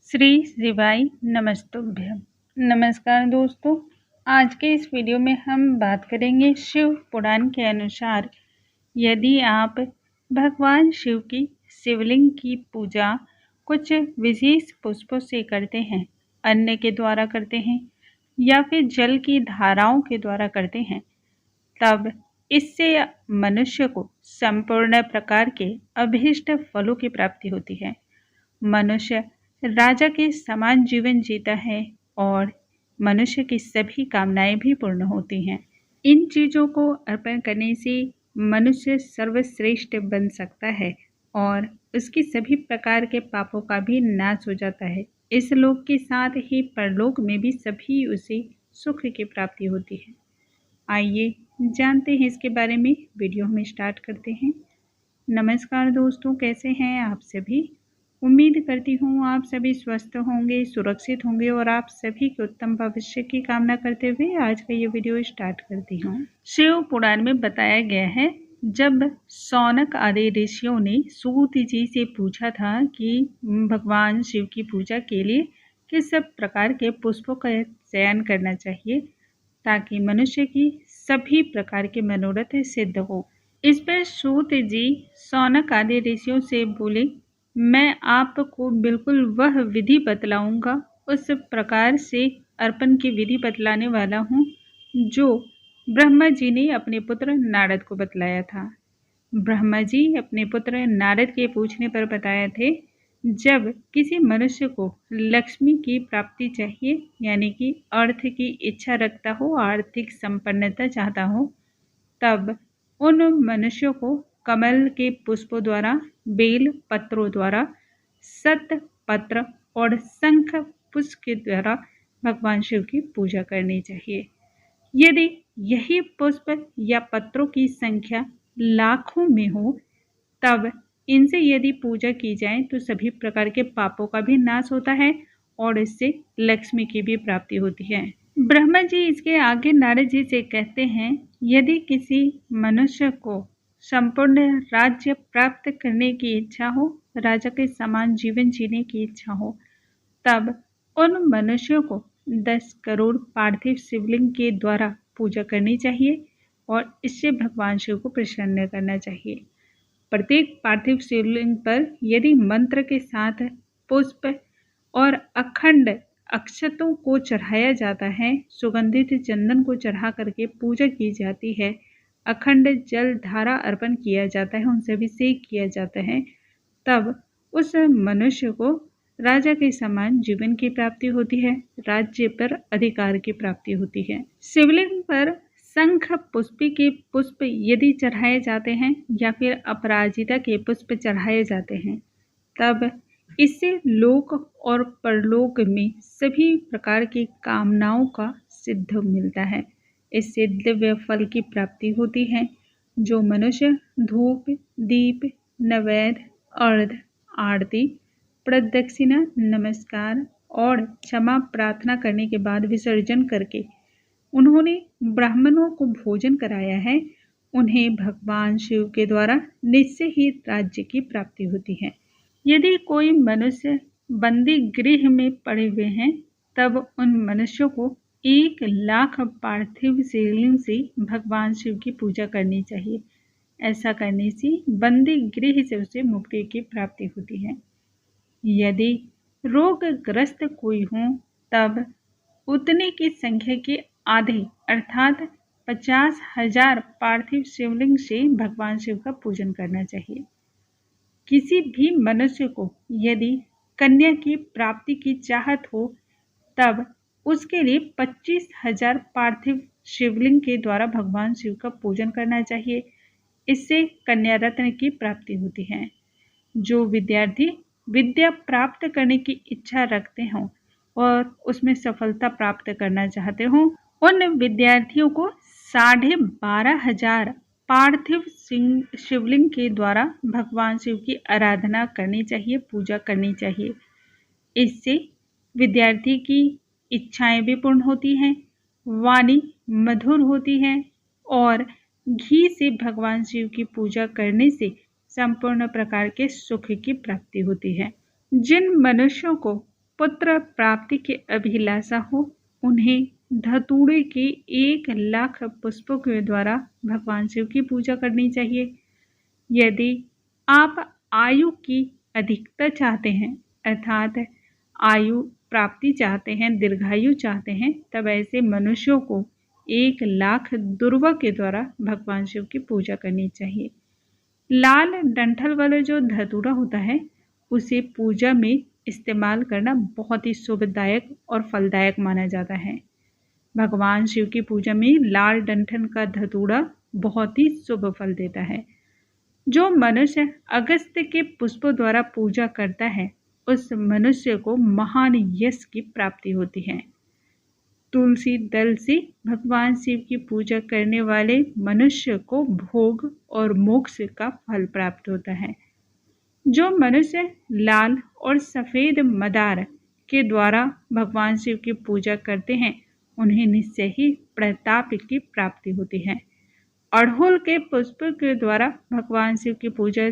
श्री शिवाय नमस्तुभ्यं। नमस्कार दोस्तों, आज के इस वीडियो में हम बात करेंगे शिव पुराण के अनुसार यदि आप भगवान शिव की शिवलिंग की पूजा कुछ विशेष पुष्पों से करते हैं, अन्न के द्वारा करते हैं या फिर जल की धाराओं के द्वारा करते हैं, तब इससे मनुष्य को संपूर्ण प्रकार के अभीष्ट फलों की प्राप्ति होती है। मनुष्य राजा के समान जीवन जीता है और मनुष्य की सभी कामनाएं भी पूर्ण होती हैं। इन चीज़ों को अर्पण करने से मनुष्य सर्वश्रेष्ठ बन सकता है और उसकी सभी प्रकार के पापों का भी नाश हो जाता है। इस लोक के साथ ही परलोक में भी सभी उसे सुख की प्राप्ति होती है। आइए जानते हैं इसके बारे में। वीडियो हम स्टार्ट करते हैं। नमस्कार दोस्तों, कैसे हैं आप सभी? उम्मीद करती हूँ आप सभी स्वस्थ होंगे, सुरक्षित होंगे और आप सभी के उत्तम भविष्य की कामना करते हुए आज का ये वीडियो स्टार्ट करती हूँ। शिव पुराण में बताया गया है, जब शौनक आदि ऋषियों ने सूत जी से पूछा था कि भगवान शिव की पूजा के लिए किस प्रकार के पुष्पों का चयन करना चाहिए ताकि मनुष्य की सभी प्रकार के मनोरथ सिद्ध हो। इस पर सूत जी शौनक आदि ऋषियों से बोले, मैं आपको बिल्कुल वह विधि बतलाऊंगा, उस प्रकार से अर्पण की विधि बतलाने वाला हूँ जो ब्रह्मा जी ने अपने पुत्र नारद को बतलाया था। ब्रह्मा जी अपने पुत्र नारद के पूछने पर बताए थे, जब किसी मनुष्य को लक्ष्मी की प्राप्ति चाहिए, यानी कि अर्थ की इच्छा रखता हो, आर्थिक संपन्नता चाहता हो, तब उन मनुष्यों को कमल के पुष्पों द्वारा, बेल पत्रों द्वारा, सत पत्र और शंख पुष्प के द्वारा भगवान शिव की पूजा करनी चाहिए। यदि यही पुष्प या पत्रों की संख्या लाखों में हो, तब इनसे यदि पूजा की जाए तो सभी प्रकार के पापों का भी नाश होता है और इससे लक्ष्मी की भी प्राप्ति होती है। ब्रह्मा जी इसके आगे नारद जी से कहते हैं, यदि किसी मनुष्य को संपूर्ण राज्य प्राप्त करने की इच्छा हो, राजा के समान जीवन जीने की इच्छा हो, तब उन मनुष्यों को 10 करोड़ पार्थिव शिवलिंग के द्वारा पूजा करनी चाहिए और इससे भगवान शिव को प्रसन्न करना चाहिए। प्रत्येक पार्थिव शिवलिंग पर यदि मंत्र के साथ पुष्प और अखंड अक्षतों को चढ़ाया जाता है, सुगंधित चंदन को चढ़ा करके पूजा की जाती है, अखंड जल धारा अर्पण किया जाता है, उनसे अभिषेक किया जाता है, तब उस मनुष्य को राजा के समान जीवन की प्राप्ति होती है, राज्य पर अधिकार की प्राप्ति होती है। शिवलिंग पर शंख पुष्पी के पुष्प यदि चढ़ाए जाते हैं या फिर अपराजिता के पुष्प चढ़ाए जाते हैं, तब इससे लोक और परलोक में सभी प्रकार की कामनाओं का सिद्ध मिलता है। इससे दिव्य फल की प्राप्ति होती है। जो मनुष्य धूप, दीप, नैवेद्य, अर्घ्य, आरती, प्रदक्षिणा, नमस्कार और क्षमा प्रार्थना करने के बाद विसर्जन करके उन्होंने ब्राह्मणों को भोजन कराया है, उन्हें भगवान शिव के द्वारा निश्चय ही राज्य की प्राप्ति होती है। यदि कोई मनुष्य बंदी गृह में पड़े हुए हैं, तब उन मनुष्यों को 1 लाख पार्थिव शिवलिंग से भगवान शिव की पूजा करनी चाहिए। ऐसा करने से बंदी गृह से उसे मुक्ति की प्राप्ति होती है। यदि रोगग्रस्त कोई हो, तब उतने की संख्या के आधे अर्थात 50,000 पार्थिव शिवलिंग से भगवान शिव का पूजन करना चाहिए। किसी भी मनुष्य को यदि कन्या की प्राप्ति की चाहत हो, तब उसके लिए 25,000 पार्थिव शिवलिंग के द्वारा भगवान शिव का पूजन करना चाहिए। इससे कन्या रत्न की प्राप्ति होती है। जो विद्यार्थी विद्या प्राप्त करने की इच्छा रखते हों और उसमें सफलता प्राप्त करना चाहते हों, उन विद्यार्थियों को 12,500 पार्थिव शिवलिंग के द्वारा भगवान शिव की आराधना करनी चाहिए, पूजा करनी चाहिए। इससे विद्यार्थी की इच्छाएं भी पूर्ण होती हैं, वाणी मधुर होती है और घी से भगवान शिव की पूजा करने से संपूर्ण प्रकार के सुख की प्राप्ति होती है। जिन मनुष्यों को पुत्र प्राप्ति की अभिलाषा हो, उन्हें धतूरे के 1,00,000 पुष्पों के द्वारा भगवान शिव की पूजा करनी चाहिए। यदि आप आयु की अधिकता चाहते हैं, अर्थात आयु प्राप्ति चाहते हैं, दीर्घायु चाहते हैं, तब ऐसे मनुष्यों को 1,00,000 दुर्वा के द्वारा भगवान शिव की पूजा करनी चाहिए। लाल डंठल वाला जो धतूरा होता है, उसे पूजा में इस्तेमाल करना बहुत ही शुभदायक और फलदायक माना जाता है। भगवान शिव की पूजा में लाल डंठल का धतूरा बहुत ही शुभ फल देता है। जो मनुष्य अगस्त्य के पुष्पों द्वारा पूजा करता है, उस मनुष्य को महान यश की प्राप्ति होती है। तुलसी दल से भगवान शिव की पूजा करने वाले मनुष्य को भोग और मोक्ष का फल प्राप्त होता है। जो मनुष्य लाल और सफ़ेद मदार के द्वारा भगवान शिव की पूजा करते हैं, उन्हें निश्चय ही प्रताप की प्राप्ति होती है। अड़हुल के पुष्प के द्वारा भगवान शिव की पूजा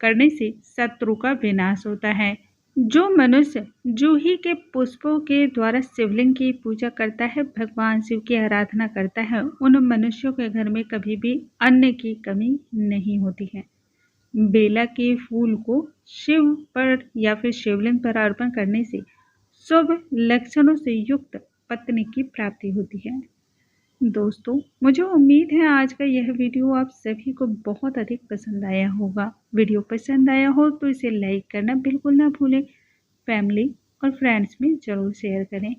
करने से शत्रु का विनाश होता है। जो मनुष्य जूही के पुष्पों के द्वारा शिवलिंग की पूजा करता है, भगवान शिव की आराधना करता है, उन मनुष्यों के घर में कभी भी अन्न की कमी नहीं होती है। बेला के फूल को शिव पर या फिर शिवलिंग पर अर्पण करने से शुभ लक्षणों से युक्त पत्नी की प्राप्ति होती है। दोस्तों, मुझे उम्मीद है आज का यह वीडियो आप सभी को बहुत अधिक पसंद आया होगा। वीडियो पसंद आया हो तो इसे लाइक करना बिल्कुल ना भूलें। फैमिली और फ्रेंड्स में ज़रूर शेयर करें।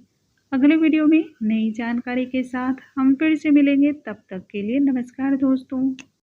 अगले वीडियो में नई जानकारी के साथ हम फिर से मिलेंगे। तब तक के लिए नमस्कार दोस्तों।